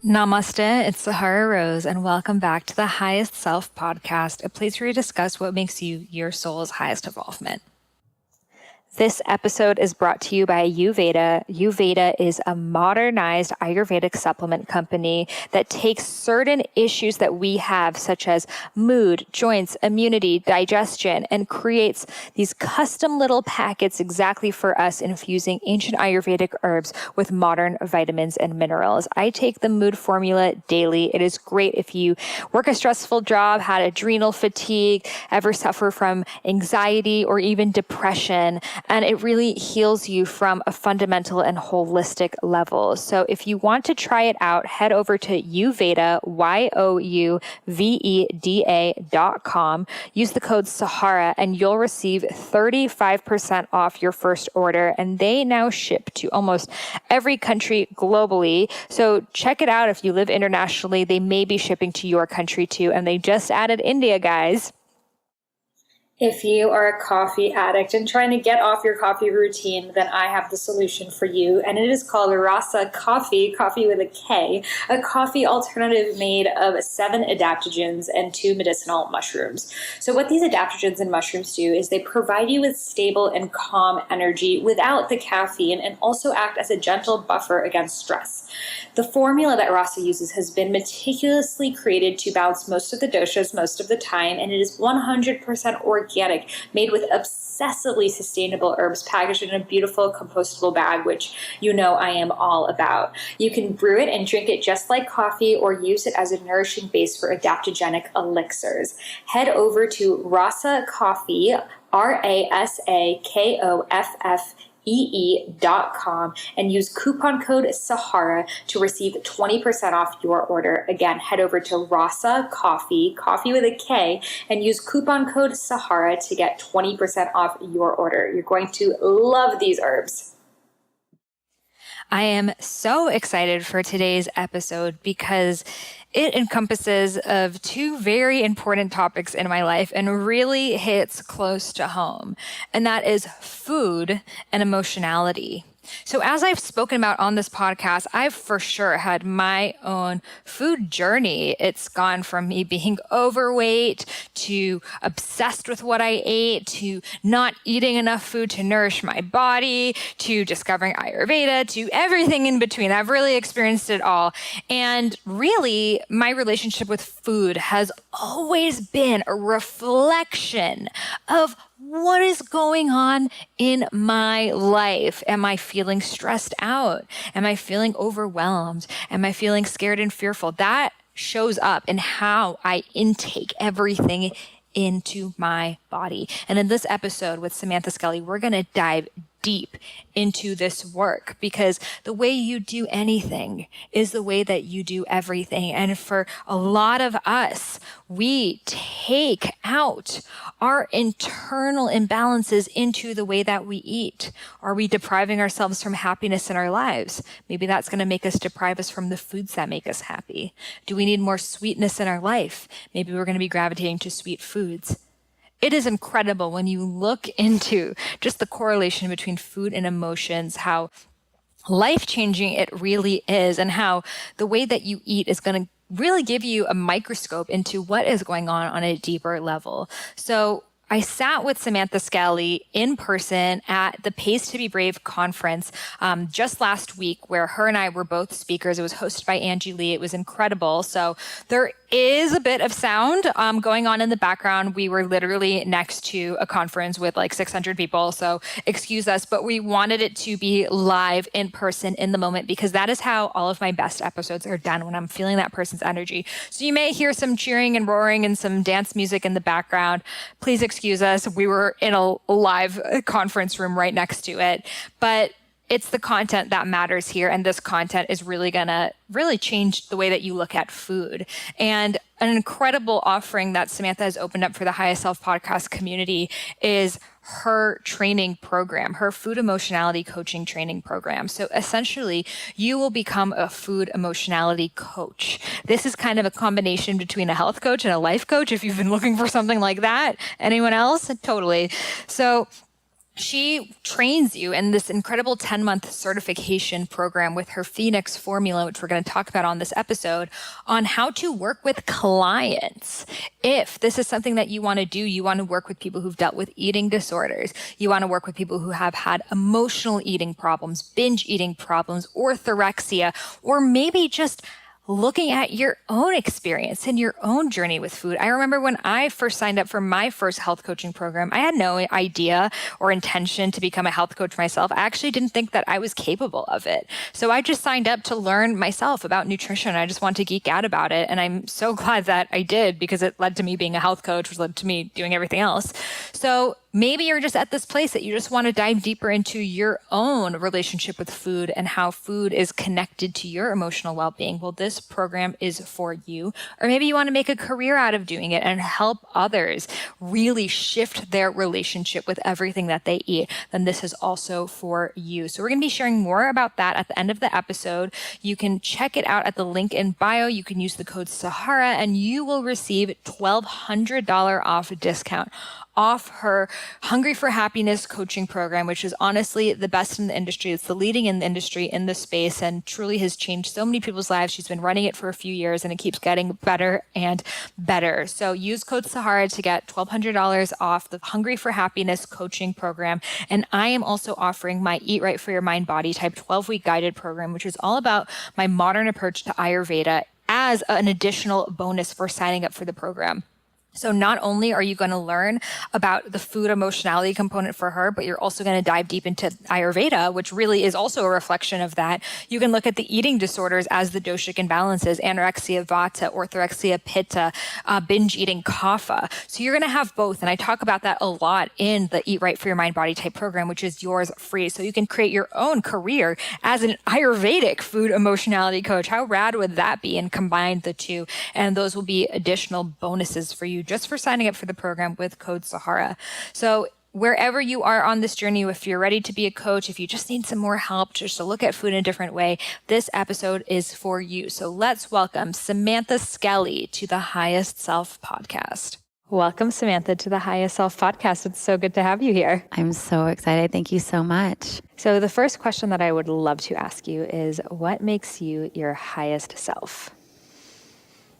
Namaste, it's Sahara Rose, and welcome back to the Highest Self podcast, a place where we discuss what makes you your soul's highest evolvement. This episode is brought to you by Ayurveda. Ayurveda is a modernized Ayurvedic supplement company that takes certain issues that we have, such as mood, joints, immunity, digestion, and creates these custom little packets exactly for us, infusing ancient Ayurvedic herbs with modern vitamins and minerals. I take the mood formula daily. It is great if you work a stressful job, had adrenal fatigue, ever suffer from anxiety or even depression. And it really heals you from a fundamental and holistic level. So if you want to try it out, head over to Youveda, YOUVEDA.com. Use the code Sahara and you'll receive 35% off your first order. And they now ship to almost every country globally. So check it out if you live internationally. They may be shipping to your country too. And they just added India, guys. If you are a coffee addict and trying to get off your coffee routine, then I have the solution for you. And it is called Rasa Coffee, coffee with a K, a coffee alternative made of 7 adaptogens and 2 medicinal mushrooms. So what these adaptogens and mushrooms do is they provide you with stable and calm energy without the caffeine and also act as a gentle buffer against stress. The formula that Rasa uses has been meticulously created to balance most of the doshas most of the time, and it is 100% organic, made with obsessively sustainable herbs packaged in a beautiful compostable bag, which you know I am all about. You can brew it and drink it just like coffee or use it as a nourishing base for adaptogenic elixirs. Head over to Rasa Coffee, RASAKOFFEE.com and use coupon code Sahara to receive 20% off your order. Again, head over to Rasa Coffee, coffee with a K, and use coupon code Sahara to get 20% off your order. You're going to love these herbs. I am so excited for today's episode because it encompasses of 2 very important topics in my life and really hits close to home. And that is food and emotionality. So as I've spoken about on this podcast, I've for sure had my own food journey. It's gone from me being overweight to obsessed with what I ate, to not eating enough food to nourish my body, to discovering Ayurveda, to everything in between. I've really experienced it all. And really, my relationship with food has always been a reflection of what is going on in my life? Am I feeling stressed out? Am I feeling overwhelmed? Am I feeling scared and fearful? That shows up in how I intake everything into my body. And in this episode with Samantha Skelley, we're going to dive deep into this work because the way you do anything is the way that you do everything. And for a lot of us, we take out our internal imbalances into the way that we eat. Are we depriving ourselves from happiness in our lives? Maybe that's going to make us deprive us from the foods that make us happy. Do we need more sweetness in our life? Maybe we're going to be gravitating to sweet foods. It is incredible when you look into just the correlation between food and emotions, how life-changing it really is, and how the way that you eat is going to really give you a microscope into what is going on a deeper level. So I sat with Samantha Skelley in person at the Pace to Be Brave conference just last week, where her and I were both speakers. It was hosted by Angie Lee. It was incredible. So there is a bit of sound going on in the background. We were literally next to a conference with like 600 people, so excuse us, but we wanted it to be live in person in the moment because that is how all of my best episodes are done, when I'm feeling that person's energy. So you may hear some cheering and roaring and some dance music in the background. Please excuse us. We were in a live conference room right next to it, but it's the content that matters here. And this content is really going to really change the way that you look at food. And an incredible offering that Samantha has opened up for the Highest Self podcast community is her training program, her food emotionality coaching training program. So essentially, you will become a food emotionality coach. This is kind of a combination between a health coach and a life coach. If you've been looking for something like that, anyone else? Totally. So She trains you in this incredible 10-month certification program with her Phoenix formula, which we're going to talk about on this episode, on how to work with clients. If this is something that you want to do, you want to work with people who've dealt with eating disorders, you want to work with people who have had emotional eating problems, binge eating problems, orthorexia, or maybe just looking at your own experience and your own journey with food. I remember when I first signed up for my first health coaching program, I had no idea or intention to become a health coach myself. I actually didn't think that I was capable of it. So I just signed up to learn myself about nutrition. I just wanted to geek out about it. And I'm so glad that I did, because it led to me being a health coach, which led to me doing everything else. So maybe you're just at this place that you just want to dive deeper into your own relationship with food and how food is connected to your emotional well-being. Well, this program is for you. Or maybe you want to make a career out of doing it and help others really shift their relationship with everything that they eat. Then this is also for you. So we're going to be sharing more about that at the end of the episode. You can check it out at the link in bio. You can use the code Sahara and you will receive $1,200 off a discount off her Hungry for Happiness coaching program, which is honestly the best in the industry. It's the leading in the industry in this space and truly has changed so many people's lives. She's been running it for a few years and it keeps getting better and better. So use code Sahara to get $1,200 off the Hungry for Happiness coaching program. And I am also offering my Eat Right for Your Mind Body Type 12-week guided program, which is all about my modern approach to Ayurveda as an additional bonus for signing up for the program. So not only are you going to learn about the food emotionality component for her, but you're also going to dive deep into Ayurveda, which really is also a reflection of that. You can look at the eating disorders as the doshic imbalances, anorexia vata, orthorexia pitta, binge eating kapha. So you're going to have both. And I talk about that a lot in the Eat Right for Your Mind Body Type program, which is yours free. So you can create your own career as an Ayurvedic food emotionality coach. How rad would that be? And combine the two. And those will be additional bonuses for you just for signing up for the program with code Sahara. So wherever you are on this journey, if you're ready to be a coach, if you just need some more help just to look at food in a different way, this episode is for you. So let's welcome Samantha Skelley to the Highest Self podcast. Welcome, Samantha, to the Highest Self podcast. It's so good to have you here. I'm so excited. Thank you so much. So the first question that I would love to ask you is, what makes you your highest self?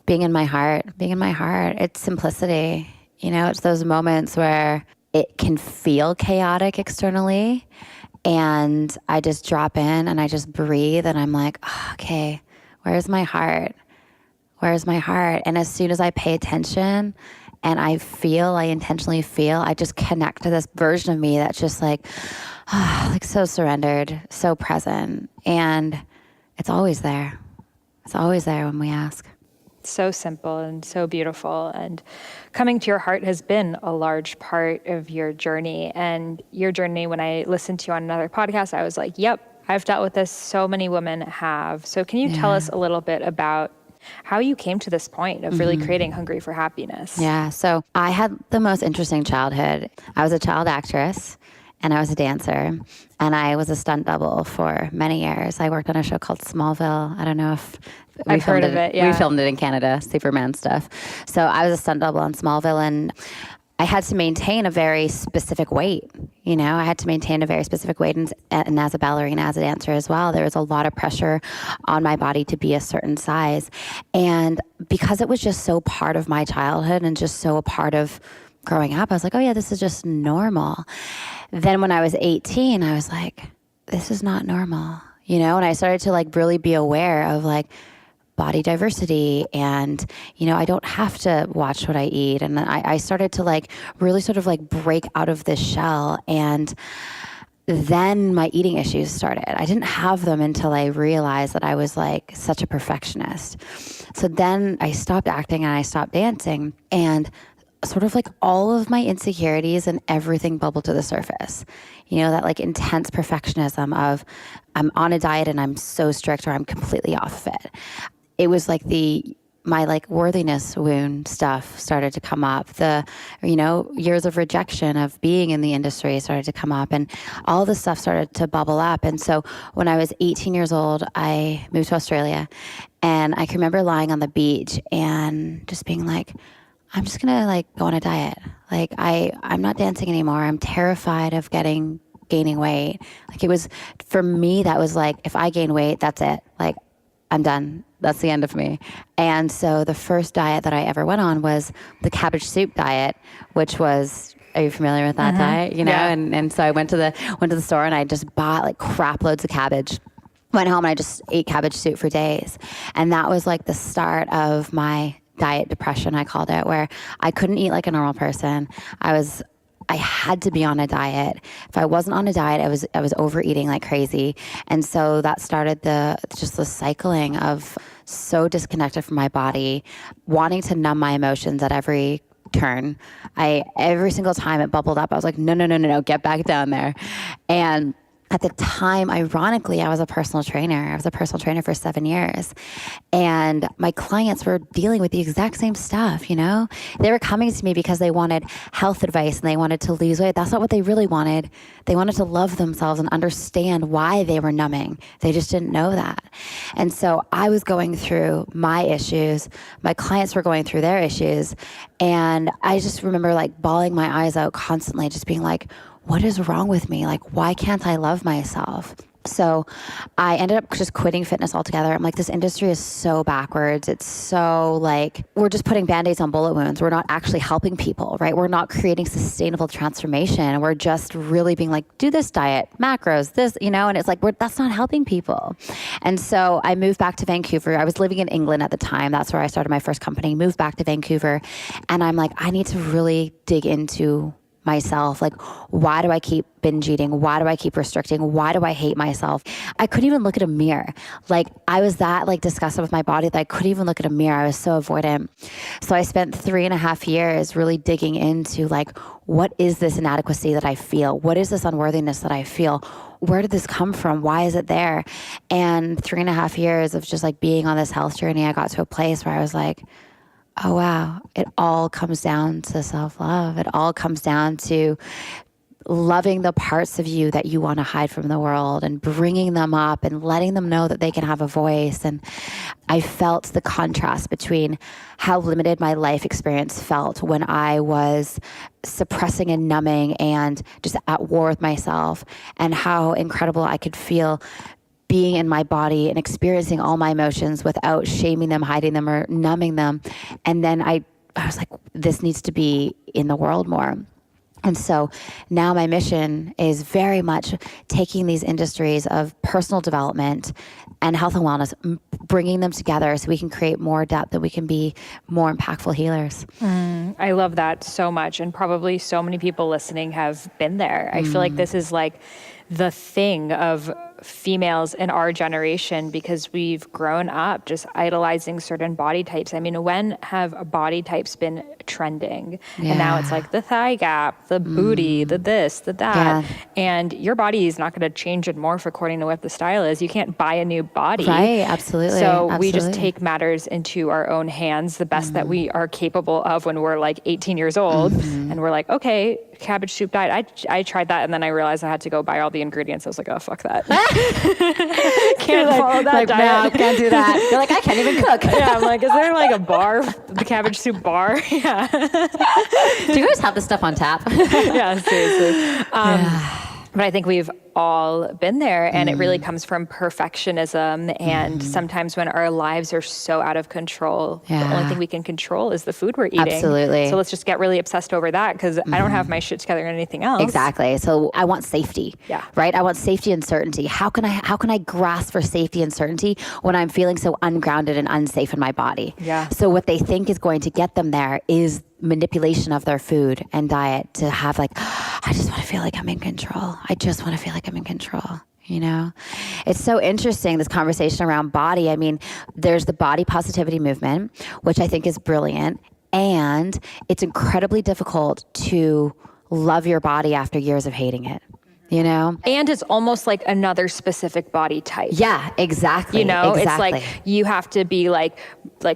Being in my heart. It's simplicity. It's those moments where it can feel chaotic externally and I just drop in and I just breathe and I'm like, oh, okay, where's my heart? And as soon as I pay attention and I intentionally feel, I just connect to this version of me that's just like so surrendered, so present. And it's always there. It's always there when we ask. So simple and so beautiful. And coming to your heart has been a large part of your journey. And your journey, when I listened to you on another podcast, I was like, yep, I've dealt with this. So many women have. So can you tell us a little bit about how you came to this point of really creating Hungry for Happiness? Yeah. So I had the most interesting childhood. I was a child actress and I was a dancer and I was a stunt double for many years. I worked on a show called Smallville. I don't know if I've heard of it. Yeah. We filmed it in Canada, Superman stuff. So I was a stunt double on Smallville and I had to maintain a very specific weight. I had to maintain a very specific weight. And as a ballerina, as a dancer as well, there was a lot of pressure on my body to be a certain size. And because it was just so part of my childhood and just so a part of growing up, I was like, oh yeah, this is just normal. Then when I was 18, I was like, this is not normal, and I started to really be aware of body diversity and, I don't have to watch what I eat. And I started to really sort of break out of this shell. And then my eating issues started. I didn't have them until I realized that I was such a perfectionist. So then I stopped acting and I stopped dancing and sort of all of my insecurities and everything bubbled to the surface. That intense perfectionism of I'm on a diet and I'm so strict or I'm completely off of it. It was my worthiness wound stuff started to come up. The, years of rejection of being in the industry started to come up and all this stuff started to bubble up. And so when I was 18 years old, I moved to Australia and I can remember lying on the beach and just being like, I'm just going to like go on a diet. Like I'm not dancing anymore. I'm terrified of gaining weight. Like it was, for me, that was like, if I gain weight, that's it. Like I'm done. That's the end of me. And so the first diet that I ever went on was the cabbage soup diet, which was, are you familiar with that diet? You know? Yeah. And so I went to the store and I just bought like crap loads of cabbage. Went home and I just ate cabbage soup for days. And that was like the start of my diet depression, I called it, where I couldn't eat like a normal person. I had to be on a diet. If I wasn't on a diet, I was overeating like crazy. And so that started the cycling of so disconnected from my body, wanting to numb my emotions at every turn. Every single time it bubbled up, I was like, no, get back down there. And at the time, ironically, I was a personal trainer. I was a personal trainer for 7 years. And my clients were dealing with the exact same stuff, you know? They were coming to me because they wanted health advice and they wanted to lose weight. That's not what they really wanted. They wanted to love themselves and understand why they were numbing. They just didn't know that. And so I was going through my issues. My clients were going through their issues. And I just remember like bawling my eyes out constantly, just being like, what is wrong with me? Like, why can't I love myself? So I ended up just quitting fitness altogether. I'm like, this industry is so backwards. It's so like, we're just putting Band-Aids on bullet wounds. We're not actually helping people, right? We're not creating sustainable transformation. We're just really being like, do this diet, macros, this, you know, and it's like, that's not helping people. And so I moved back to Vancouver. I was living in England at the time. That's where I started my first company, moved back to Vancouver. And I'm like, I need to really dig into myself. Like, why do I keep binge eating? Why do I keep restricting? Why do I hate myself? I couldn't even look at a mirror. Like, I was that like disgusted with my body that I couldn't even look at a mirror. I was so avoidant. So I spent 3.5 years really digging into like, what is this inadequacy that I feel? What is this unworthiness that I feel? Where did this come from? Why is it there? And 3.5 years of just like being on this health journey, I got to a place where I was like, oh, wow, it all comes down to self-love. It all comes down to loving the parts of you that you want to hide from the world and bringing them up and letting them know that they can have a voice. And I felt the contrast between how limited my life experience felt when I was suppressing and numbing and just at war with myself, and how incredible I could feel being in my body and experiencing all my emotions without shaming them, hiding them, or numbing them. And then I was like, this needs to be in the world more. And so now my mission is very much taking these industries of personal development and health and wellness, bringing them together so we can create more depth and we can be more impactful healers. I love that so much. And probably so many people listening have been there. I feel like this is like the thing of females in our generation, because we've grown up just idolizing certain body types. I mean, when have body types been trending? Yeah. And now it's like the thigh gap, the booty, the this, the that. Yeah. And your body is not going to change and morph according to what the style is. You can't buy a new body. Right, absolutely. So we just take matters into our own hands, the best that we are capable of when we're like 18 years old. And we're like, okay, cabbage soup diet. I tried that, and then I realized I had to go buy all the ingredients. I was like, oh, fuck that. Can't follow that diet. No, can't do that. You're like, I can't even cook. Yeah, I'm like, is there like a bar, the cabbage soup bar? Yeah. Do you guys have this stuff on tap? Yeah, seriously. But I think we've all been there, and it really comes from perfectionism. And sometimes when our lives are so out of control, the only thing we can control is the food we're eating. Absolutely. So let's just get really obsessed over that, because I don't have my shit together in anything else. Exactly. So I want safety. Yeah. Right? I want safety and certainty. How can I grasp for safety and certainty when I'm feeling so ungrounded and unsafe in my body? Yeah. So what they think is going to get them there is manipulation of their food and diet to have like, I just want to feel like I'm in control. I just want to feel like I'm in control. You know, it's so interesting, this conversation around body. I mean, there's the body positivity movement, which I think is brilliant. And it's incredibly difficult to love your body after years of hating it. You know? And it's almost like another specific body type. Yeah, exactly. You know, exactly. It's like you have to be like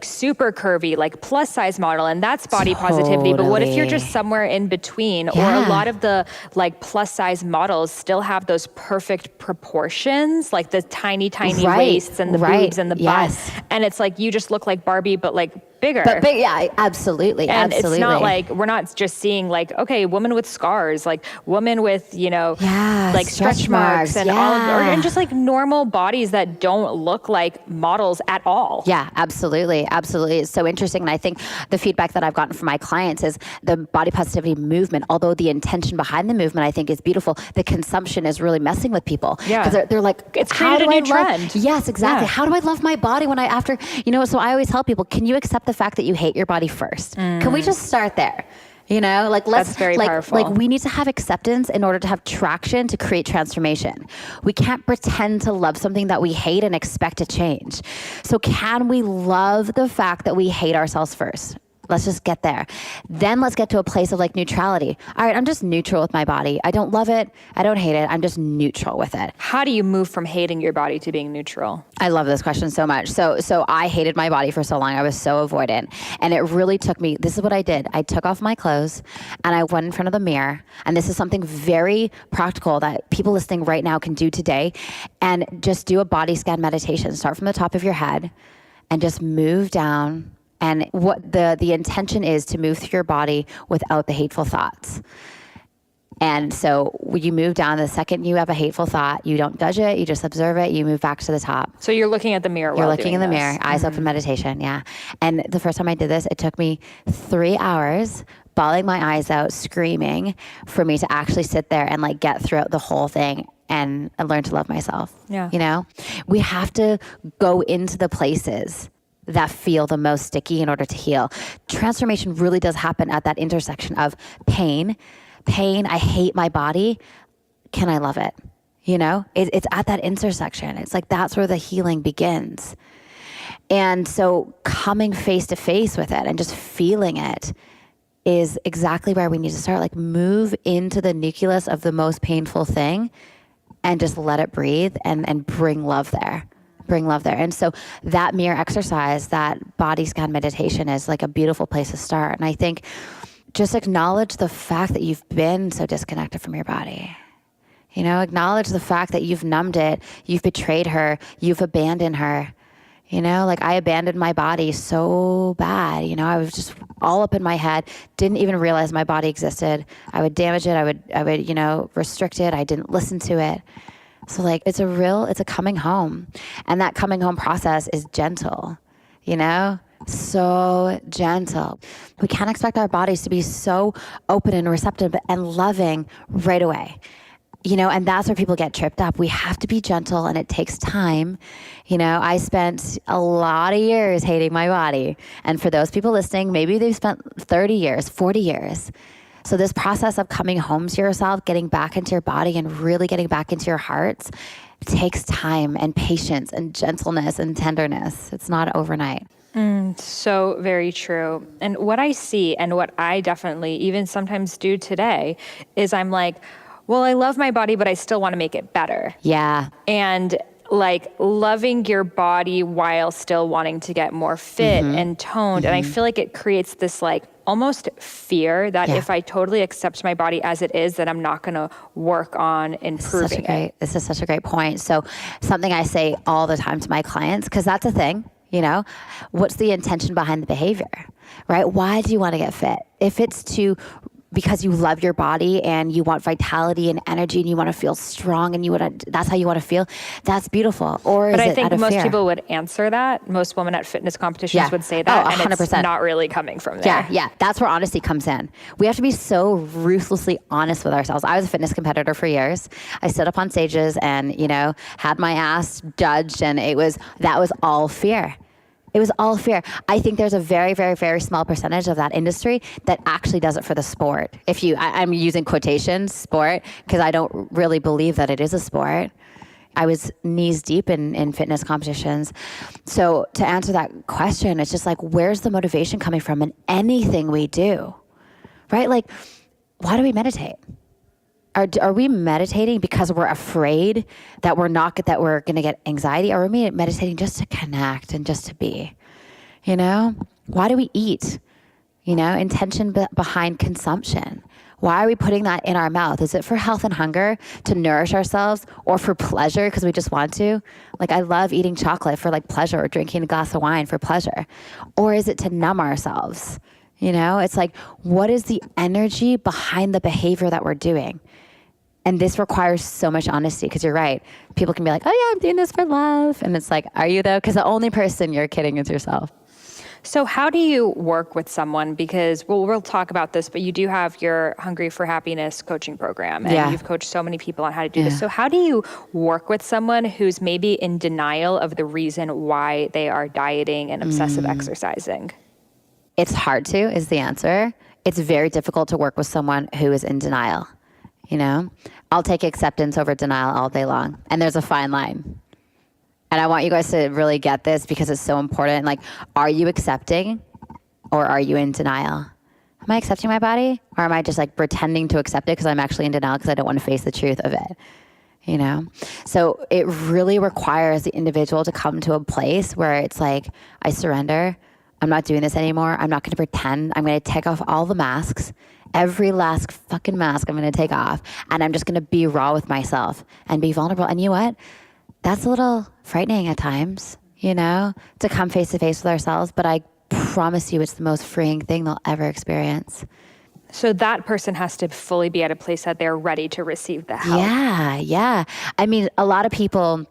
super curvy, like plus size model, and that's body positivity. But what if you're just somewhere in between? Or a lot of the like plus size models still have those perfect proportions, like the tiny waists and the boobs and the butt. And it's like you just look like Barbie, but like bigger. But big, yeah, absolutely. And absolutely. it's not like, we're not just seeing like, okay, woman with scars, like woman with, like stretch marks and and just like normal bodies that don't look like models at all. Yeah, absolutely. Absolutely. It's so interesting. And I think the feedback that I've gotten from my clients is the body positivity movement, although the intention behind the movement I think is beautiful, the consumption is really messing with people. Yeah. Because they're like, it's created a new trend. Yes, exactly. Yeah. How do I love my body when so I always tell people, can you accept the fact that you hate your body first? Can we just start there? That's very powerful. Like we need to have acceptance in order to have traction to create transformation. We can't pretend to love something that we hate and expect to change. So can we love the fact that we hate ourselves first? Let's just get there. Then let's get to a place of like neutrality. All right, I'm just neutral with my body. I don't love it. I don't hate it. I'm just neutral with it. How do you move from hating your body to being neutral? I love this question so much. So I hated my body for so long. I was so avoidant. And it really took me, this is what I did. I took off my clothes and I went in front of the mirror. And this is something very practical that people listening right now can do today. And just do a body scan meditation. Start from the top of your head and just move down. And what the intention is to move through your body without the hateful thoughts. And so when you move down, the second you have a hateful thought, you don't judge it, you just observe it, you move back to the top. So you're looking at the mirror while You're looking in the this. mirror, eyes open meditation, yeah. And the first time I did this, it took me 3 hours, bawling my eyes out, screaming, for me to actually sit there and like get throughout the whole thing and learn to love myself. Yeah. We have to go into the places that feel the most sticky in order to heal. Transformation really does happen at that intersection of pain, I hate my body, can I love it? It's at that intersection. It's like that's where the healing begins. And so coming face to face with it and just feeling it is exactly where we need to start. Like move into the nucleus of the most painful thing and just let it breathe and bring love there. And so that mirror exercise, that body scan meditation is like a beautiful place to start. And I think just acknowledge the fact that you've been so disconnected from your body. Acknowledge the fact that you've numbed it, you've betrayed her, you've abandoned her. Like I abandoned my body so bad. I was just all up in my head, didn't even realize my body existed. I would damage it. I would restrict it. I didn't listen to it. So like, it's a coming home. And that coming home process is gentle, so gentle. We can't expect our bodies to be so open and receptive and loving right away. And that's where people get tripped up. We have to be gentle and it takes time. I spent a lot of years hating my body. And for those people listening, maybe they've spent 30 years, 40 years. So this process of coming home to yourself, getting back into your body and really getting back into your hearts takes time and patience and gentleness and tenderness. It's not overnight. So very true. And what I see and what I definitely even sometimes do today is I'm like, well, I love my body, but I still want to make it better. Yeah. And like loving your body while still wanting to get more fit and toned. And I feel like it creates this like almost fear that if I totally accept my body as it is, that I'm not going to work on improving it. This is such a great point. So something I say all the time to my clients, because that's a thing, what's the intention behind the behavior, right? Why do you want to get fit? If it's because you love your body and you want vitality and energy and you want to feel strong and that's how you want to feel, that's beautiful. But I think most people would answer that. Most women at fitness competitions would say that. 100%. And it's not really coming from there. Yeah. That's where honesty comes in. We have to be so ruthlessly honest with ourselves. I was a fitness competitor for years. I stood up on stages and, had my ass judged, and that was all fear. It was all fear. I think there's a very, very, very small percentage of that industry that actually does it for the sport. I'm using quotations, sport, because I don't really believe that it is a sport. I was knees deep in fitness competitions. So to answer that question, it's just like, where's the motivation coming from in anything we do, right? Like, why do we meditate? Are we meditating because we're afraid that we're going to get anxiety? Or are we meditating just to connect and just to be? Why do we eat? Intention behind consumption. Why are we putting that in our mouth? Is it for health and hunger, to nourish ourselves, or for pleasure because we just want to? Like, I love eating chocolate for like pleasure, or drinking a glass of wine for pleasure. Or is it to numb ourselves? It's like, what is the energy behind the behavior that we're doing? And this requires so much honesty, because you're right. People can be like, oh yeah, I'm doing this for love. And it's like, are you though? Because the only person you're kidding is yourself. So how do you work with someone? Because we'll talk about this, but you do have your Hungry for Happiness coaching program, and you've coached so many people on how to do this. So how do you work with someone who's maybe in denial of the reason why they are dieting and obsessive exercising? It's hard to, is the answer. It's very difficult to work with someone who is in denial. I'll take acceptance over denial all day long. And there's a fine line. And I want you guys to really get this, because it's so important. Like, are you accepting, or are you in denial? Am I accepting my body, or am I just like pretending to accept it because I'm actually in denial because I don't want to face the truth of it? So it really requires the individual to come to a place where it's like, I surrender. I'm not doing this anymore. I'm not going to pretend. I'm going to take off all the masks. Every last fucking mask I'm going to take off. And I'm just going to be raw with myself and be vulnerable. And you know what? That's a little frightening at times, to come face to face with ourselves. But I promise you, it's the most freeing thing they'll ever experience. So that person has to fully be at a place that they're ready to receive the help. Yeah. I mean, a lot of people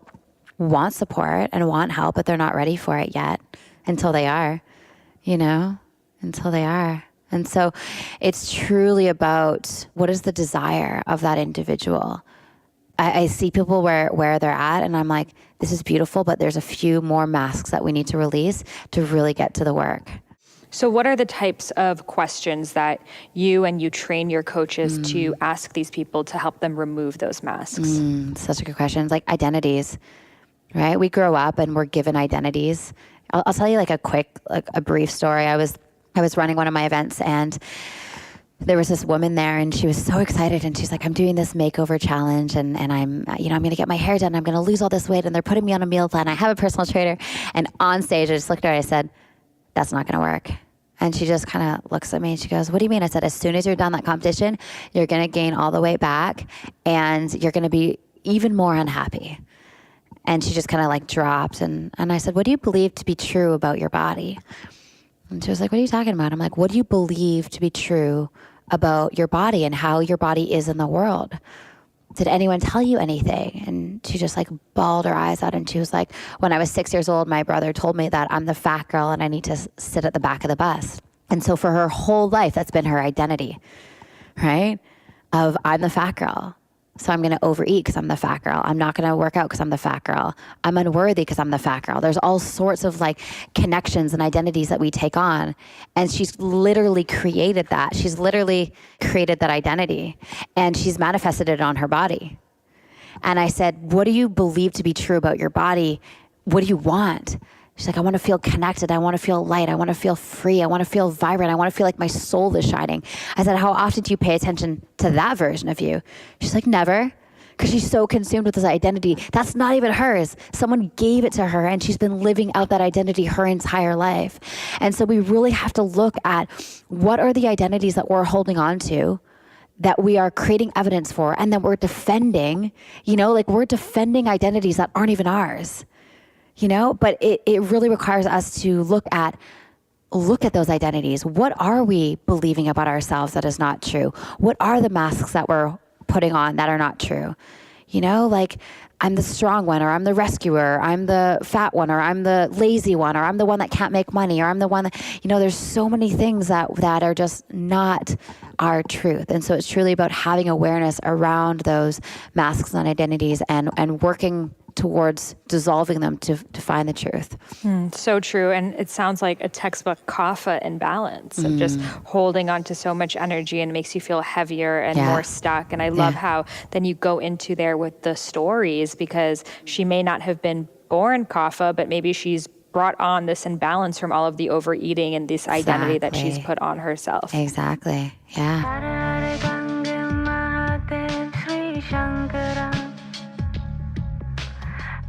want support and want help, but they're not ready for it yet until they are, until they are. And so it's truly about, what is the desire of that individual? I see people where they're at, and I'm like, this is beautiful, but there's a few more masks that we need to release to really get to the work. So what are the types of questions that you train your coaches to ask these people to help them remove those masks? Such a good question. It's like identities, right? We grow up and we're given identities. I'll tell you like a brief story. I was running one of my events, and there was this woman there, and she was so excited, and she's like, I'm doing this makeover challenge, and I'm going to get my hair done. I'm going to lose all this weight, and they're putting me on a meal plan. I have a personal trainer. And on stage, I just looked at her, I said, that's not going to work. And she just kind of looks at me and she goes, what do you mean? I said, as soon as you're done that competition, you're going to gain all the weight back, and you're going to be even more unhappy. And she just kind of like dropped. And I said, what do you believe to be true about your body? And she was like, what are you talking about? I'm like, what do you believe to be true about your body and how your body is in the world? Did anyone tell you anything? And she just like bawled her eyes out, and she was like, when I was 6 years old, my brother told me that I'm the fat girl and I need to sit at the back of the bus. And so for her whole life, that's been her identity, right? Of, I'm the fat girl. So I'm going to overeat because I'm the fat girl. I'm not going to work out because I'm the fat girl. I'm unworthy because I'm the fat girl. There's all sorts of like connections and identities that we take on. And she's literally created that. She's literally created that identity, and she's manifested it on her body. And I said, what do you believe to be true about your body? What do you want? She's like, I want to feel connected. I want to feel light. I want to feel free. I want to feel vibrant. I want to feel like my soul is shining. I said, how often do you pay attention to that version of you? She's like, never. Because she's so consumed with this identity. That's not even hers. Someone gave it to her, and she's been living out that identity her entire life. And so we really have to look at, what are the identities that we're holding on to, that we are creating evidence for, and that we're defending, we're defending identities that aren't even ours. But it really requires us to look at those identities. What are we believing about ourselves that is not true? What are the masks that we're putting on that are not true? I'm the strong one, or I'm the rescuer, I'm the fat one, or I'm the lazy one, or I'm the one that can't make money, or I'm the one that, there's so many things that are just not our truth. And so it's truly about having awareness around those masks and identities, and working towards dissolving them to find the truth. So true. And it sounds like a textbook kapha imbalance of just holding on to so much energy, and makes you feel heavier and more stuck. And I love how then you go into there with the stories, because she may not have been born kapha, but maybe she's brought on this imbalance from all of the overeating and this identity that she's put on herself. Exactly. Yeah.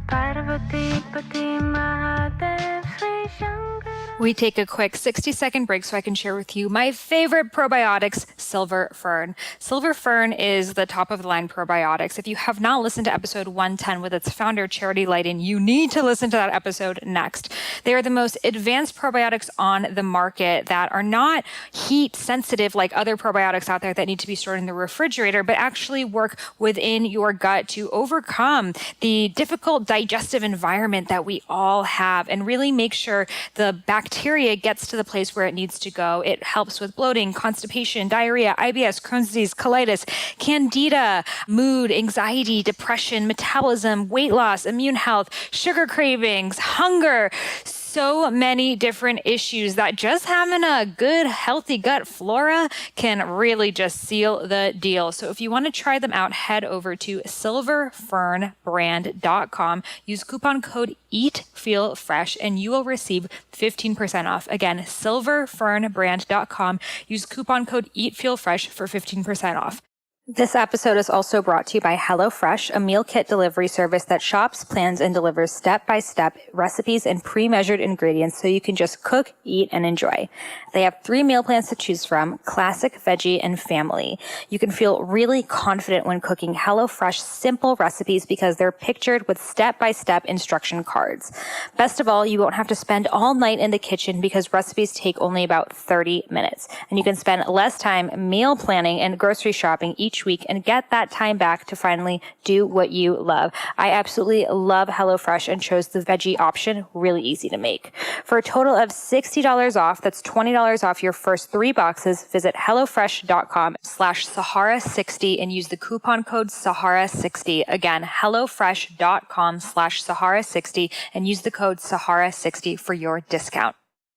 Parvati Pati Mahadev Sri Shankara. We take a quick 60-second break so I can share with you my favorite probiotics, Silver Fern. Silver Fern is the top of the line probiotics. If you have not listened to episode 110 with its founder, Charity Lighten, you need to listen to that episode next. They are the most advanced probiotics on the market that are not heat sensitive like other probiotics out there that need to be stored in the refrigerator, but actually work within your gut to overcome the difficult digestive environment that we all have and really make sure the bacteria gets to the place where it needs to go. It helps with bloating, constipation, diarrhea, IBS, Crohn's disease, colitis, candida, mood, anxiety, depression, metabolism, weight loss, immune health, sugar cravings, hunger. So many different issues that just having a good, healthy gut flora can really just seal the deal. So if you want to try them out, head over to silverfernbrand.com. Use coupon code EATFEELFRESH and you will receive 15% off. Again, silverfernbrand.com. Use coupon code EATFEELFRESH for 15% off. This episode is also brought to you by HelloFresh, a meal kit delivery service that shops, plans, and delivers step-by-step recipes and pre-measured ingredients so you can just cook, eat, and enjoy. They have 3 meal plans to choose from: classic, veggie, and family. You can feel really confident when cooking HelloFresh simple recipes because they're pictured with step-by-step instruction cards. Best of all, you won't have to spend all night in the kitchen because recipes take only about 30 minutes. And you can spend less time meal planning and grocery shopping each week and get that time back to finally do what you love. I absolutely love HelloFresh and chose the veggie option. Really easy to make. For a total of $60 off, that's $20 off your first 3 boxes, visit HelloFresh.com/Sahara60 and use the coupon code Sahara60. Again, HelloFresh.com/Sahara60 and use the code Sahara60 for your discount.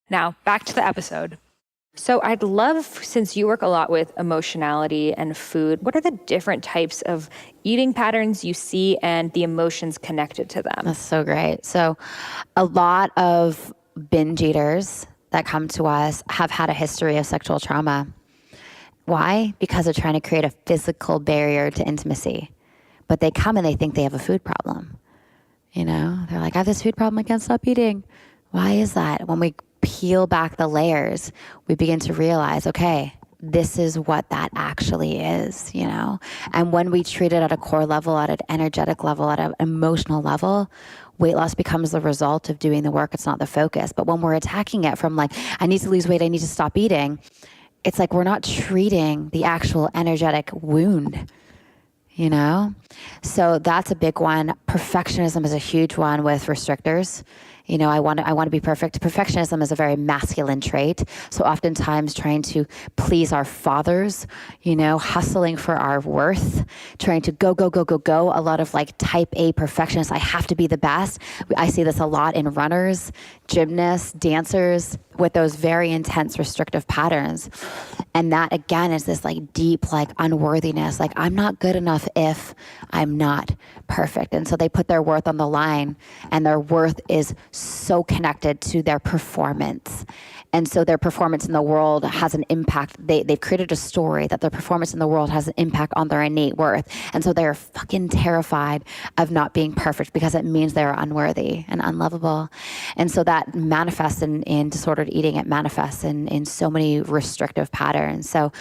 Now, back to the episode. So I'd love, since you work a lot with emotionality and food, what are the different types of eating patterns you see and the emotions connected to them? That's so great. So a lot of binge eaters that come to us have had a history of sexual trauma. Why? Because they're trying to create a physical barrier to intimacy. But they come and they think they have a food problem. You know, they're like, I have this food problem, I can't stop eating. Why is that? When we peel back the layers, we begin to realize, okay, this is what that actually is, you know? And when we treat it at a core level, at an energetic level, at an emotional level, weight loss becomes the result of doing the work. It's not the focus. But when we're attacking it from like, I need to lose weight, I need to stop eating, it's like we're not treating the actual energetic wound, you know? So that's a big one. Perfectionism is a huge one with restrictors. You know, I want to be perfect. Perfectionism is a very masculine trait. So oftentimes trying to please our fathers, you know, hustling for our worth, trying to go. A lot of like type A perfectionists. I have to be the best. I see this a lot in runners, gymnasts, dancers with those very intense restrictive patterns. And that again is this like deep like unworthiness. Like I'm not good enough if I'm not perfect. And so they put their worth on the line, and their worth is so connected to their performance. And so their performance in the world has an impact. They've created a story that their performance in the world has an impact on their innate worth. And so they're fucking terrified of not being perfect because it means they're unworthy and unlovable. And so that manifests in disordered eating. It manifests in so many restrictive patterns. So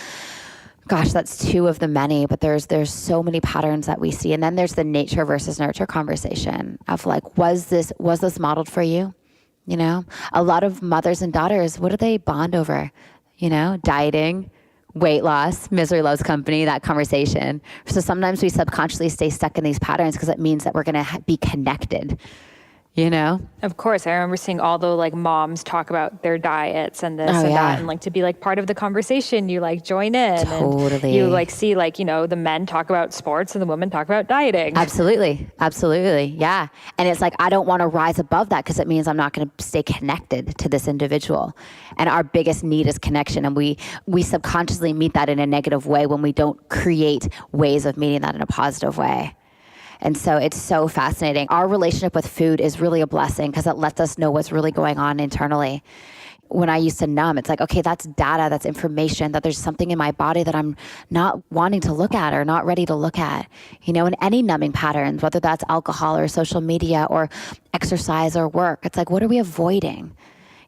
gosh, that's 2 of the many, but there's so many patterns that we see. And then there's the nature versus nurture conversation of like, was this modeled for you? You know, a lot of mothers and daughters, what do they bond over? You know, dieting, weight loss, misery loves company, that conversation. So sometimes we subconsciously stay stuck in these patterns because it means that we're going to be connected. You know? Of course. I remember seeing all the like moms talk about their diets and this and that, and like to be like part of the conversation, you like join in. Totally. And you like see like, you know, the men talk about sports and the women talk about dieting. Absolutely. Yeah. And it's like, I don't want to rise above that because it means I'm not going to stay connected to this individual. And our biggest need is connection. And we subconsciously meet that in a negative way when we don't create ways of meeting that in a positive way. And so it's so fascinating. Our relationship with food is really a blessing because it lets us know what's really going on internally. When I used to numb, it's like, okay, that's data, that's information, that there's something in my body that I'm not wanting to look at or not ready to look at. You know, in any numbing patterns, whether that's alcohol or social media or exercise or work, it's like, what are we avoiding?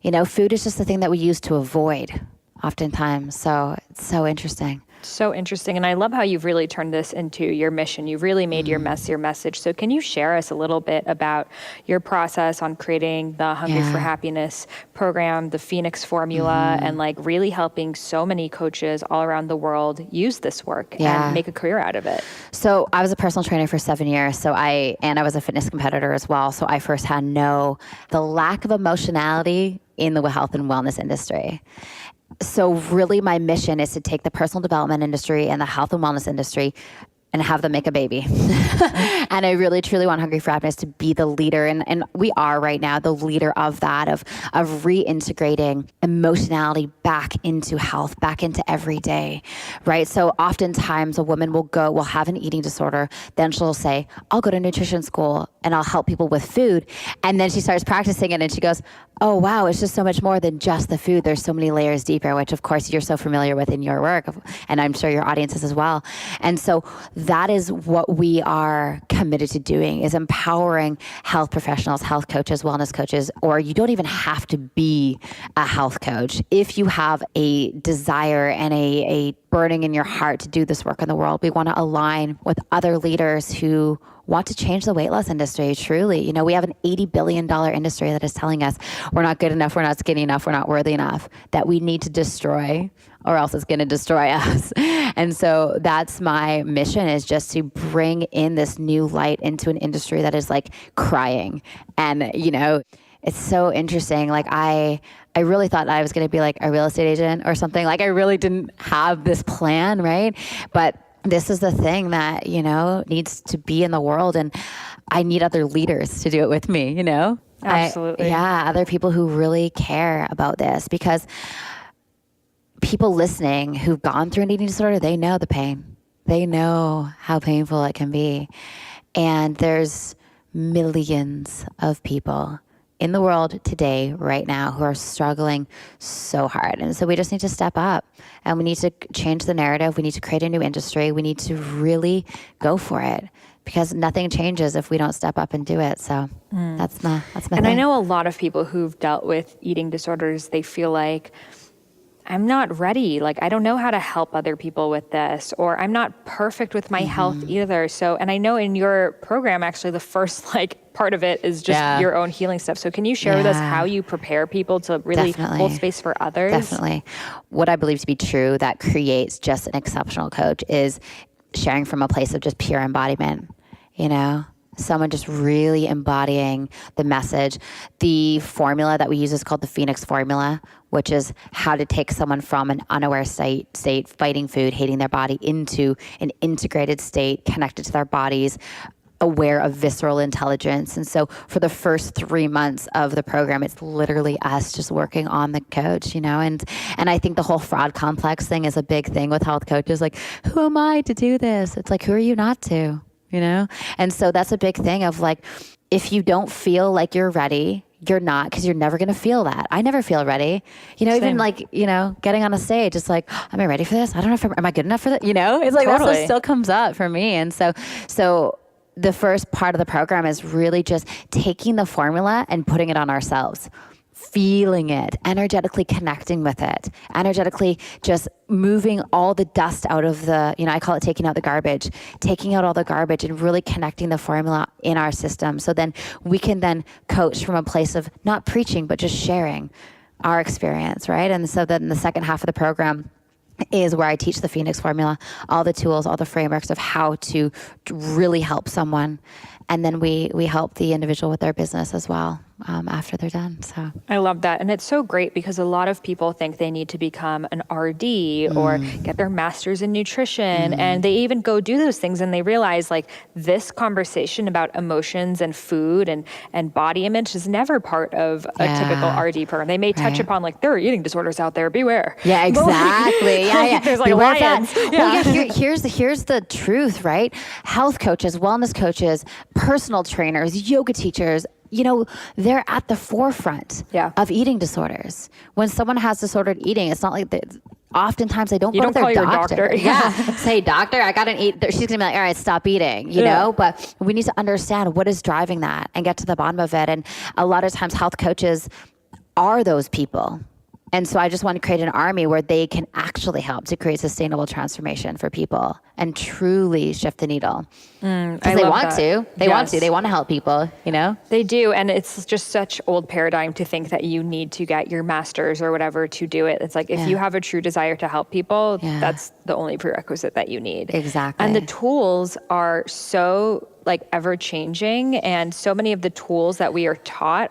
Food is just the thing that we use to avoid oftentimes. So it's so interesting. So interesting. And I love how you've really turned this into your mission. You've really made your message. So can you share us a little bit about your process on creating the Hungry for Happiness program, the Phoenix formula, and like really helping so many coaches all around the world use this work and make a career out of it? So I was a personal trainer for 7 years. I was a fitness competitor as well. So I firsthand know the lack of emotionality in the health and wellness industry. So really my mission is to take the personal development industry and the health and wellness industry and have them make a baby. And I really, truly want Hungry for Happiness to be the leader. And we are right now the leader of that, of reintegrating emotionality back into health, back into every day, right? So oftentimes a woman will have an eating disorder. Then she'll say, I'll go to nutrition school and I'll help people with food. And then she starts practicing it and she goes, oh, wow, it's just so much more than just the food. There's so many layers deeper, which of course you're so familiar with in your work, and I'm sure your audiences as well. And so that is what we are committed to doing, is empowering health professionals, health coaches, wellness coaches, or you don't even have to be a health coach. If you have a desire and a burning in your heart to do this work in the world, we want to align with other leaders who want to change the weight loss industry, truly. We have an $80 billion industry that is telling us we're not good enough, we're not skinny enough, we're not worthy enough, that we need to destroy or else it's going to destroy us. And so that's my mission, is just to bring in this new light into an industry that is like crying. And, it's so interesting. Like I really thought I was going to be like a real estate agent or something. Like I really didn't have this plan, right? But this is the thing that, needs to be in the world. And I need other leaders to do it with me, Absolutely. Other people who really care about this, because people listening who've gone through an eating disorder, they know the pain. They know how painful it can be. And there's millions of people in the world today, right now, who are struggling so hard. And so we just need to step up and we need to change the narrative. We need to create a new industry. We need to really go for it, because nothing changes if we don't step up and do it. So that's my And thing. I know a lot of people who've dealt with eating disorders, they feel like, I'm not ready. Like, I don't know how to help other people with this, or I'm not perfect with my health either. So, and I know in your program, actually, the first part of it is just your own healing stuff. So can you share with us how you prepare people to really hold space for others? Definitely. What I believe to be true that creates just an exceptional coach is sharing from a place of just pure embodiment, someone just really embodying the message. The formula that we use is called the Phoenix formula, which is how to take someone from an unaware state, fighting food, hating their body, into an integrated state, connected to their bodies, aware of visceral intelligence. And so for the first 3 months of the program, it's literally us just working on the coach, and I think the whole fraud complex thing is a big thing with health coaches. Like, who am I to do this? It's like, who are you not to? And so that's a big thing of like, if you don't feel like you're ready, you're not, because you're never going to feel that. I never feel ready. Even like, getting on a stage, it's like, am I ready for this? I don't know if am I good enough for that? It's like, that's what still comes up for me. And so the first part of the program is really just taking the formula and putting it on ourselves. Feeling it, energetically connecting with it, energetically just moving all the dust out of the, I call it taking out the garbage, taking out all the garbage and really connecting the formula in our system. So then we can then coach from a place of not preaching, but just sharing our experience, right? And so then the second half of the program is where I teach the Phoenix formula, all the tools, all the frameworks of how to really help someone. And then we help the individual with their business as well. After they're done. So I love that. And it's so great because a lot of people think they need to become an RD or get their master's in nutrition. And they even go do those things and they realize like this conversation about emotions and food and body image is never part of a typical RD program. They may touch upon like, there are eating disorders out there, beware. Yeah, exactly. There's like lions. Here's the truth, right? Health coaches, wellness coaches, personal trainers, yoga teachers, they're at the forefront of eating disorders. When someone has disordered eating, it's not like oftentimes they don't go to their doctor. Say, doctor, I got to eat. She's going to be like, all right, stop eating, you know? But we need to understand what is driving that and get to the bottom of it. And a lot of times health coaches are those people. And so I just want to create an army where they can actually help to create sustainable transformation for people and truly shift the needle. Because they want to. They want to. They want to help people, you know? They do. And it's just such old paradigm to think that you need to get your master's or whatever to do it. It's like, if you have a true desire to help people, that's the only prerequisite that you need. Exactly. And the tools are so like ever changing. And so many of the tools that we are taught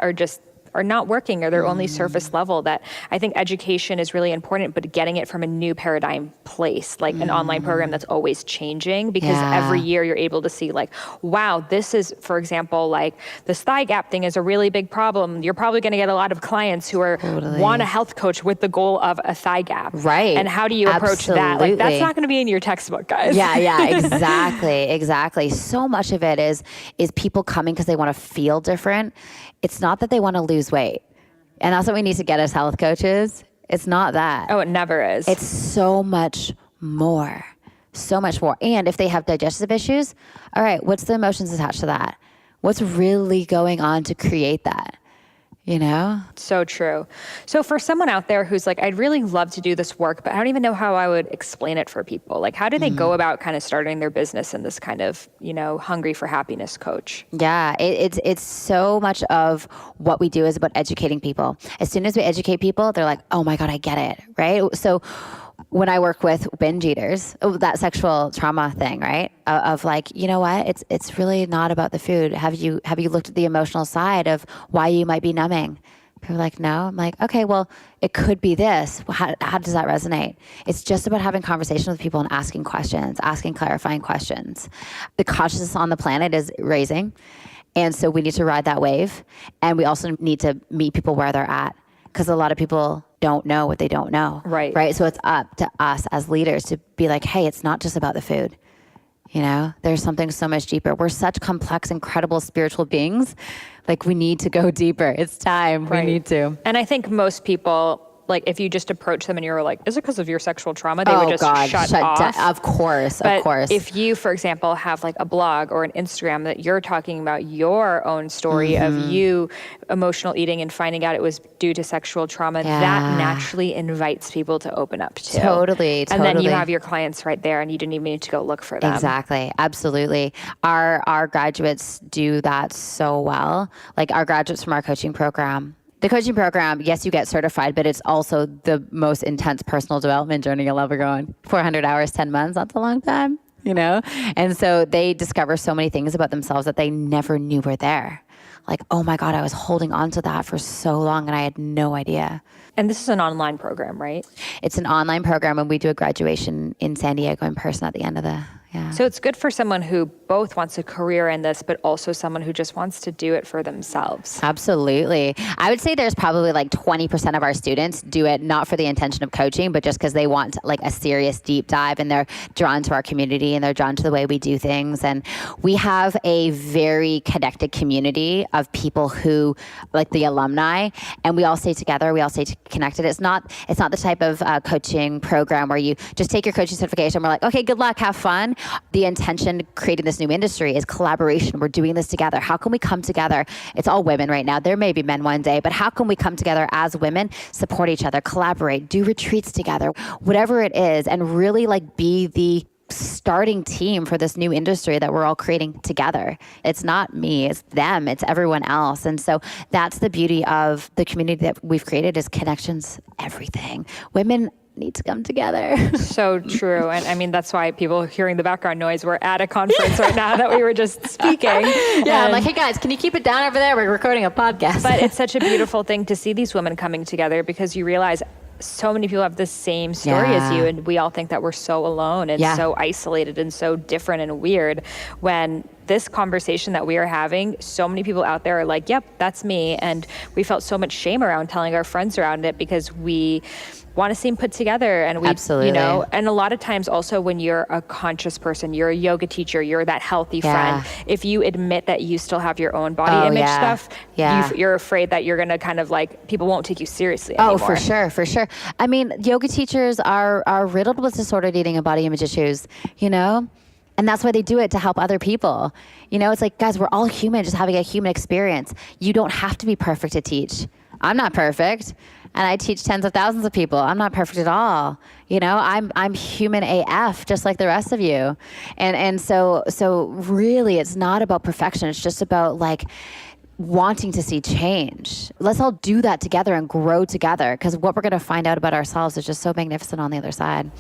are not working, or they're only surface level. That I think education is really important, but getting it from a new paradigm place, like an online program that's always changing, because every year you're able to see like, wow, this is, for example, like this thigh gap thing is a really big problem. You're probably going to get a lot of clients who want a health coach with the goal of a thigh gap. Right. And how do you approach that? Like, that's not going to be in your textbook, guys. Yeah, exactly. So much of it is people coming because they want to feel different. It's not that they want to lose weight. And that's what we need to get as health coaches. It's not that. Oh, it never is. It's so much more. So much more. And if they have digestive issues, all right, what's the emotions attached to that? What's really going on to create that? You know? So true. So for someone out there who's like, I'd really love to do this work, but I don't even know how I would explain it for people. Like, how do they go about kind of starting their business in this kind of, hungry for happiness coach? Yeah, it's so much of what we do is about educating people. As soon as we educate people, they're like, oh my God, I get it, right? So when I work with binge eaters, that sexual trauma thing, right? Of like, you know what? It's really not about the food. Have you looked at the emotional side of why you might be numbing? People are like, no. I'm like, okay, well, it could be this. How does that resonate? It's just about having conversations with people and asking questions, asking clarifying questions. The consciousness on the planet is raising. And so we need to ride that wave. And we also need to meet people where they're at. Because a lot of people don't know what they don't know. Right. So it's up to us as leaders to be like, hey, it's not just about the food. There's something so much deeper. We're such complex, incredible spiritual beings. Like, we need to go deeper. It's time. Right. We need to. And I think most people, like, if you just approach them and you were like, is it because of your sexual trauma? They would just shut off. Of course. If you, for example, have like a blog or an Instagram that you're talking about your own story of you emotional eating and finding out it was due to sexual trauma, that naturally invites people to open up to. Totally. And then you have your clients right there and you didn't even need to go look for them. Exactly. Absolutely. Our graduates do that so well. Like, our graduates from our coaching program. The coaching program, yes, you get certified, but it's also the most intense personal development journey you'll ever go on. 400 hours, 10 months, that's a long time, And so they discover so many things about themselves that they never knew were there. Like, oh my God, I was holding on to that for so long and I had no idea. And this is an online program, right? It's an online program, and we do a graduation in San Diego in person at the end of the So it's good for someone who both wants a career in this, but also someone who just wants to do it for themselves. Absolutely. I would say there's probably like 20% of our students do it not for the intention of coaching, but just because they want like a serious deep dive, and they're drawn to our community and they're drawn to the way we do things. And we have a very connected community of people who, like the alumni, and we all stay together. We all stay connected. It's not the type of coaching program where you just take your coaching certification. We're like, okay, good luck, have fun. The intention creating this new industry is collaboration. We're doing this together. How can we come together? It's all women right now. There may be men one day, but how can we come together as women, support each other, collaborate, do retreats together, whatever it is, and really like be the starting team for this new industry that we're all creating together. It's not me, it's them, it's everyone else. And so that's the beauty of the community that we've created, is connections, everything. Women need to come together. So true. And I mean, that's why people hearing the background noise, we're at a conference right now that we were just speaking. Yeah, I'm like, hey guys, can you keep it down over there? We're recording a podcast. But it's such a beautiful thing to see these women coming together, because you realize so many people have the same story as you, and we all think that we're so alone and so isolated and so different and weird, when this conversation that we are having, so many people out there are like, yep, that's me. And we felt so much shame around telling our friends around it, because we want to seem put together. And we, and a lot of times also when you're a conscious person, you're a yoga teacher, you're that healthy friend. If you admit that you still have your own body image stuff, you're afraid that you're going to kind of like, people won't take you seriously anymore. Oh, for sure. I mean, yoga teachers are riddled with disordered eating and body image issues, And that's why they do it, to help other people. It's like, guys, we're all human, just having a human experience. You don't have to be perfect to teach. I'm not perfect. And I teach tens of thousands of people. I'm not perfect at all. You know, I'm human AF, just like the rest of you. And so really it's not about perfection. It's just about like wanting to see change. Let's all do that together and grow together, because what we're going to find out about ourselves is just so magnificent on the other side.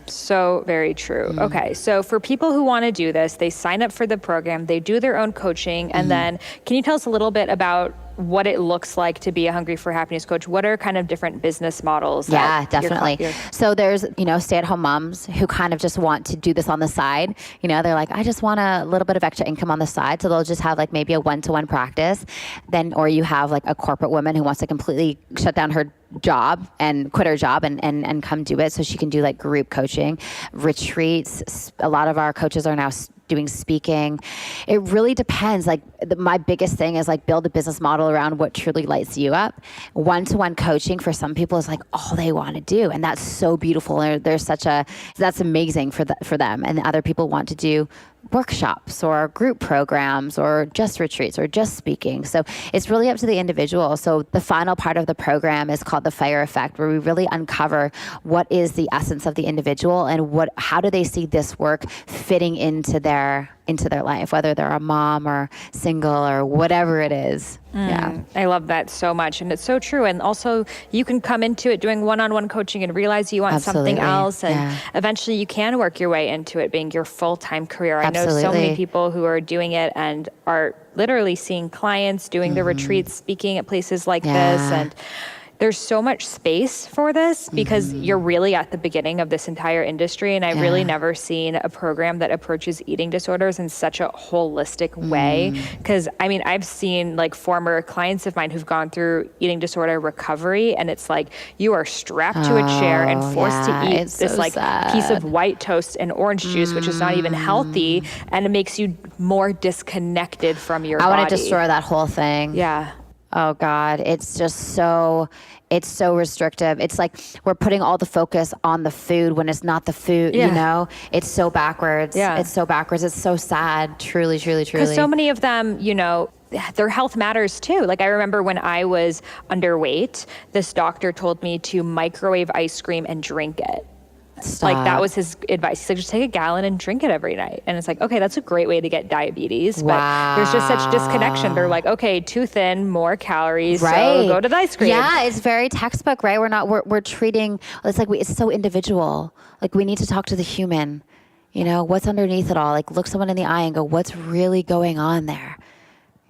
So very true. Okay. So for people who want to do this, they sign up for the program, they do their own coaching. And then can you tell us a little bit about what it looks like to be a Hungry for Happiness coach? What are kind of different business models? Yeah, definitely. So there's, stay-at-home moms who kind of just want to do this on the side. They're like, I just want a little bit of extra income on the side. So they'll just have like maybe a one-to-one practice. Then, or you have like a corporate woman who wants to completely shut down her job and quit her job and come do it. So she can do like group coaching, retreats. A lot of our coaches are now doing speaking. It really depends. Like my biggest thing is like build a business model around what truly lights you up. One-to-one coaching for some people is like all they want to do. And that's so beautiful. That's amazing for them. And other people want to do workshops or group programs or just retreats or just speaking. So it's really up to the individual. So the final part of the program is called the Fire Effect, where we really uncover what is the essence of the individual and how do they see this work fitting into their life, whether they're a mom or single or whatever it is. Yeah. I love that so much. And it's so true. And also you can come into it doing one-on-one coaching and realize you want something else. And eventually you can work your way into it being your full-time career. I know so many people who are doing it and are literally seeing clients, doing the retreats, speaking at places like this. And there's so much space for this because you're really at the beginning of this entire industry. And I've really never seen a program that approaches eating disorders in such a holistic way. Because I've seen like former clients of mine who've gone through eating disorder recovery, and it's like you are strapped to a chair and forced to eat this piece of white toast and orange juice, which is not even healthy. And it makes you more disconnected from your body. I want to destroy that whole thing. Yeah. Oh God, it's so restrictive. It's like we're putting all the focus on the food when it's not the food, It's so backwards. Yeah. It's so backwards. It's so sad. Truly, truly, truly. Because so many of them, their health matters too. Like I remember when I was underweight, this doctor told me to microwave ice cream and drink it. Stop. Like that was his advice. He's like, just take a gallon and drink it every night. And it's like, okay, that's a great way to get diabetes. Wow. But there's just such disconnection. They're like, okay, too thin, more calories. Right. So go to the ice cream. Yeah, it's very textbook, right? We're treating, it's so individual. Like we need to talk to the human, what's underneath it all? Like look someone in the eye and go, what's really going on there?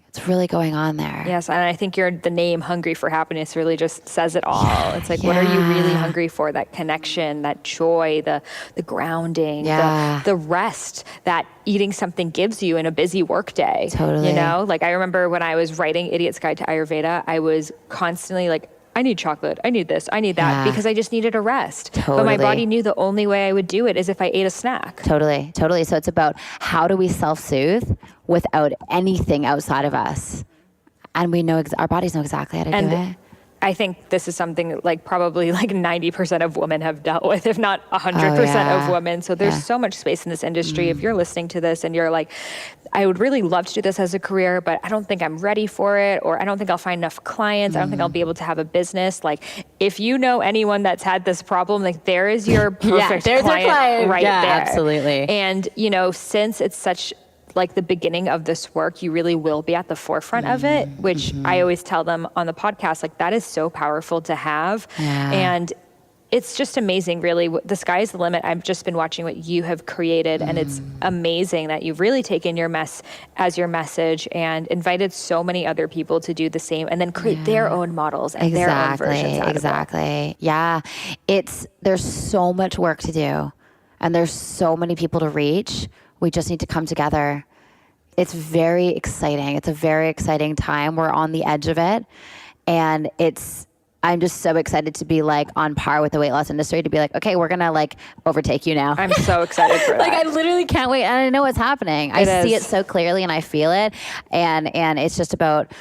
What's really going on there? Yes, and I think the name Hungry for Happiness really just says it all. It's like, what are you really hungry for? That connection, that joy, the grounding, the rest that eating something gives you in a busy work day. Totally. Like I remember when I was writing Idiot's Guide to Ayurveda, I was constantly like, I need chocolate, I need this, I need that, because I just needed a rest. Totally. But my body knew the only way I would do it is if I ate a snack. Totally. So it's about how do we self-soothe without anything outside of us? And we know, our bodies know exactly how to do it. I think this is something like probably like 90% of women have dealt with, if not 100% of women. So there's so much space in this industry. If you're listening to this and you're like, I would really love to do this as a career, but I don't think I'm ready for it, or I don't think I'll find enough clients. I don't think I'll be able to have a business. Like if you know anyone that's had this problem, like there is your perfect client right there. Absolutely. And since it's such like the beginning of this work, you really will be at the forefront of it, which I always tell them on the podcast, like that is so powerful to have. And it's just amazing, really. The sky's the limit. I've just been watching what you have created, and it's amazing that you've really taken your mess as your message and invited so many other people to do the same and then create their own models and their own versions out of it. Yeah. There's so much work to do, and there's so many people to reach. We just need to come together. It's very exciting. It's a very exciting time. We're on the edge of it. And I'm just so excited to be like on par with the weight loss industry, to be like, okay, we're going to like overtake you now. I'm so excited for that. Like I literally can't wait. And I know what's happening. I see it so clearly and I feel it. And it's just about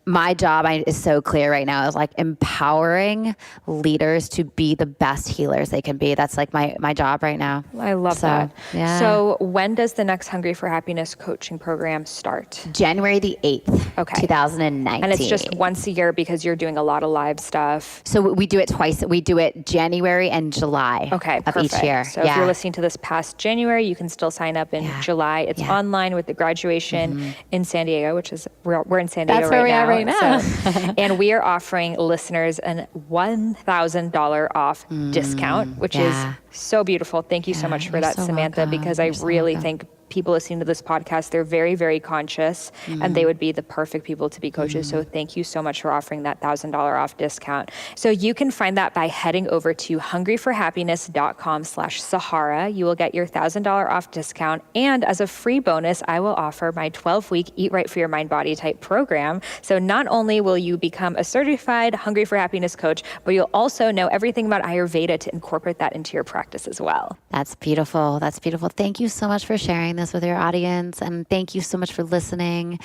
my job is so clear right now, is like empowering leaders to be the best healers they can be. That's like my job right now. I love that. Yeah. So when does the next Hungry for Happiness coaching program start? January the 8th, Okay. 2019. And it's just once a year because you're doing a lot of live stuff. So we do it twice. We do it January and July of each year. So if you're listening to this past January, you can still sign up in July. It's online with the graduation in San Diego, which is, we're in San Diego That's where we are right now. So, and we are offering listeners an $1,000 off discount, which is so beautiful. Thank you so much for that, so Samantha, welcome. because I You're so really welcome. think people listening to this podcast, they're very, very conscious and they would be the perfect people to be coaches. So thank you so much for offering that $1,000 off discount. So you can find that by heading over to hungryforhappiness.com/Sahara. You will get your $1,000 off discount. And as a free bonus, I will offer my 12-week Eat Right for Your Mind Body Type program. So not only will you become a certified Hungry for Happiness coach, but you'll also know everything about Ayurveda to incorporate that into your practice as well. That's beautiful. That's beautiful. Thank you so much for sharing this with your audience. And thank you so much for listening.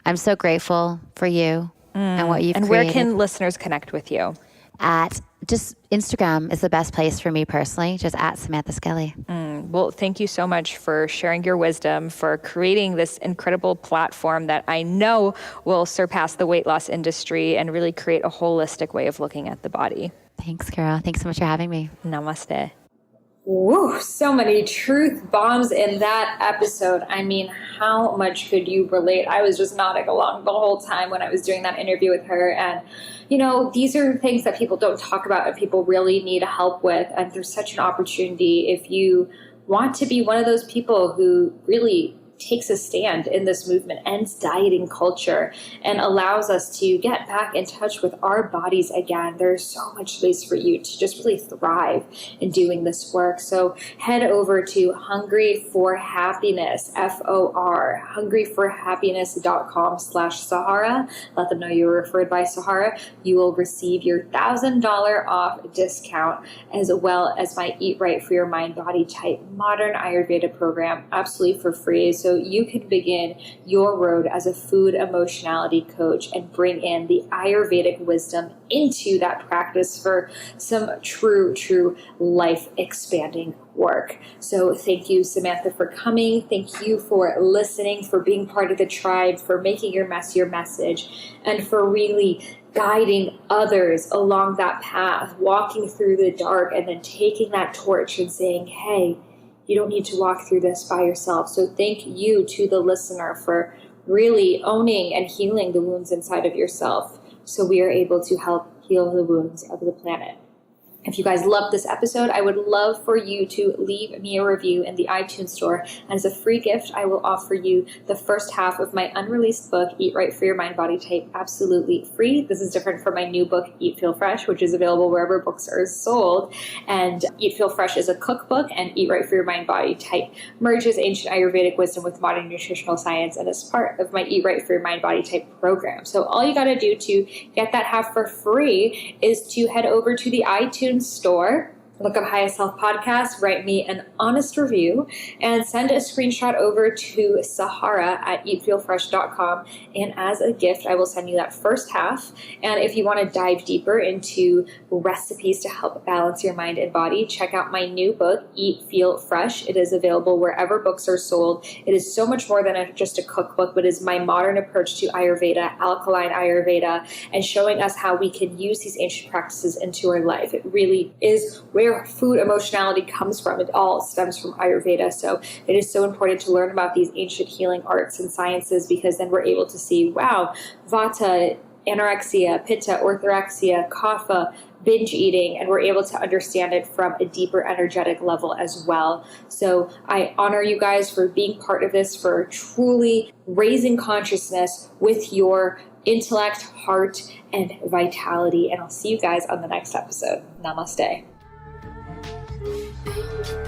I'm so grateful for you and what you've And created. where can listeners connect with you? At just Instagram is the best place for me personally, just at Samantha Skelley. Well, thank you so much for sharing your wisdom, for creating this incredible platform that I know will surpass the weight loss industry and really create a holistic way of looking at the body. Thanks, Carol. Thanks so much for having me. Namaste. Woo, so many truth bombs in that episode. I mean, how much could you relate? I was just nodding along the whole time when I was doing that interview with her. And, you know, these are things that people don't talk about and people really need help with. And there's such an opportunity if you want to be one of those people who really takes a stand in this movement, ends dieting culture, and allows us to get back in touch with our bodies again. There's so much space for you to just really thrive in doing this work. So head over to Hungry for Happiness, FOR, hungryforhappiness.com/Sahara. Let them know you were referred by Sahara. You will receive your $1,000 off discount, as well as my Eat Right for Your Mind Body Type modern Ayurveda program, absolutely for free. So you can begin your road as a food emotionality coach and bring in the Ayurvedic wisdom into that practice for some true life expanding work. So thank you, Samantha, for coming. Thank you for listening, for being part of the tribe, for making your mess your message, and for really guiding others along that path, walking through the dark and then taking that torch and saying, hey, you don't need to walk through this by yourself. So thank you to the listener for really owning and healing the wounds inside of yourself so we are able to help heal the wounds of the planet. If you guys loved this episode, I would love for you to leave me a review in the iTunes store. And as a free gift, I will offer you the first half of my unreleased book, Eat Right for Your Mind Body Type, absolutely free. This is different from my new book, Eat Feel Fresh, which is available wherever books are sold. And Eat Feel Fresh is a cookbook, and Eat Right for Your Mind Body Type merges ancient Ayurvedic wisdom with modern nutritional science, and is part of my Eat Right for Your Mind Body Type program. So all you got to do to get that half for free is to head over to the iTunes store, look up Highest Health Podcast, write me an honest review, and send a screenshot over to Sahara at eatfeelfresh.com. And as a gift, I will send you that first half. And if you want to dive deeper into recipes to help balance your mind and body, check out my new book, Eat Feel Fresh. It is available wherever books are sold. It is so much more than just a cookbook, but is my modern approach to Ayurveda, alkaline Ayurveda, and showing us how we can use these ancient practices into our life. It really is where food emotionality comes from. It all stems from Ayurveda. So it is so important to learn about these ancient healing arts and sciences, because then we're able to see, wow, vata, anorexia, pitta, orthorexia, kapha, binge eating, and we're able to understand it from a deeper energetic level as well. So I honor you guys for being part of this, for truly raising consciousness with your intellect, heart, and vitality. And I'll see you guys on the next episode. Namaste. Thank you.